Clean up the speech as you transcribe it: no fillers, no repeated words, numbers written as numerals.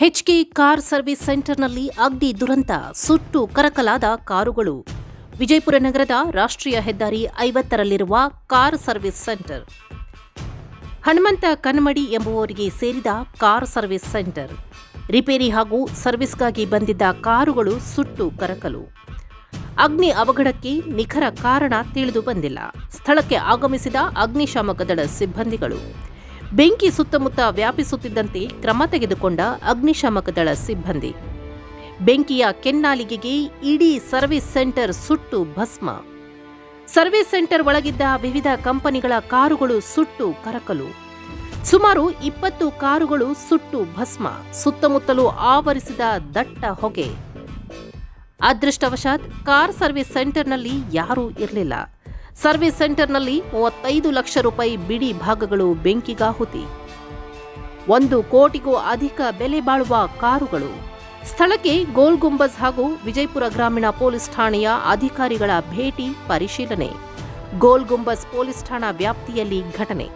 HK car service ಸೆಂಟರ್ನಲ್ಲಿ ಅಗ್ನಿ ದುರಂತ, ಸುಟ್ಟು ಕರಕಲಾದ ಕಾರುಗಳು. ವಿಜಯಪುರ ನಗರದ ರಾಷ್ಟ್ರೀಯ ಹೆದ್ದಾರಿ 50ರಲ್ಲಿರುವ ಕಾರ್ ಸರ್ವಿಸ್ ಸೆಂಟರ್. ಹನುಮಂತ ಕನ್ಮಡಿ ಎಂಬುವವರಿಗೆ ಸೇರಿದ ಕಾರ್ ಸರ್ವಿಸ್ ಸೆಂಟರ್. ರಿಪೇರಿ ಹಾಗೂ ಸರ್ವಿಸ್ಗಾಗಿ ಬಂದಿದ್ದ ಕಾರುಗಳು ಸುಟ್ಟು ಕರಕಲು. ಅಗ್ನಿ ಅವಘಡಕ್ಕೆ ನಿಖರ ಕಾರಣ ತಿಳಿದು ಬಂದಿಲ್ಲ. ಸ್ಥಳಕ್ಕೆ ಆಗಮಿಸಿದ ಅಗ್ನಿಶಾಮಕ ದಳ ಸಿಬ್ಬಂದಿಗಳು. ಬೆಂಕಿ ಸುತ್ತಮುತ್ತ ವ್ಯಾಪಿಸುತ್ತಿದ್ದಂತೆ ಕ್ರಮ ತೆಗೆದುಕೊಂಡ ಅಗ್ನಿಶಾಮಕ ದಳ ಸಿಬ್ಬಂದಿ. ಬೆಂಕಿಯ ಕೆನ್ನಾಲಿಗೆಗೆ ಇಡೀ ಸರ್ವಿಸ್ ಸೆಂಟರ್ ಸುಟ್ಟು ಭಸ್ಮ. ಸರ್ವಿಸ್ ಸೆಂಟರ್ ಒಳಗಿದ್ದ ವಿವಿಧ ಕಂಪನಿಗಳ ಕಾರುಗಳು ಸುಟ್ಟು ಕರಕಲು. ಸುಮಾರು 20 ಕಾರುಗಳು ಸುಟ್ಟು ಭಸ್ಮ. ಸುತ್ತಮುತ್ತಲೂ ಆವರಿಸಿದ ದಟ್ಟ ಹೊಗೆ. ಅದೃಷ್ಟವಶಾತ್ ಕಾರ್ ಸರ್ವಿಸ್ ಸೆಂಟರ್ನಲ್ಲಿ ಯಾರೂ ಇರಲಿಲ್ಲ. ಸರ್ವಿಸ್ ಸೆಂಟರ್ನಲ್ಲಿ 35 ಲಕ್ಷ ರೂಪಾಯಿ ಬಿಡಿ ಭಾಗಗಳು ಬೆಂಕಿಗಾಹುತಿ. 1 ಕೋಟಿಗೂ ಅಧಿಕ ಬೆಲೆ ಬಾಳುವ ಕಾರುಗಳು. ಸ್ಥಳಕ್ಕೆ ಗೋಲ್ ಗುಂಬಜ್ ಹಾಗೂ ವಿಜಯಪುರ ಗ್ರಾಮೀಣ ಪೊಲೀಸ್ ಠಾಣೆಯ ಅಧಿಕಾರಿಗಳ ಭೇಟಿ ಪರಿಶೀಲನೆ. ಗೋಲ್ ಗುಂಬಜ್ ಪೊಲೀಸ್ ಠಾಣಾ ವ್ಯಾಪ್ತಿಯಲ್ಲಿ ಘಟನೆ.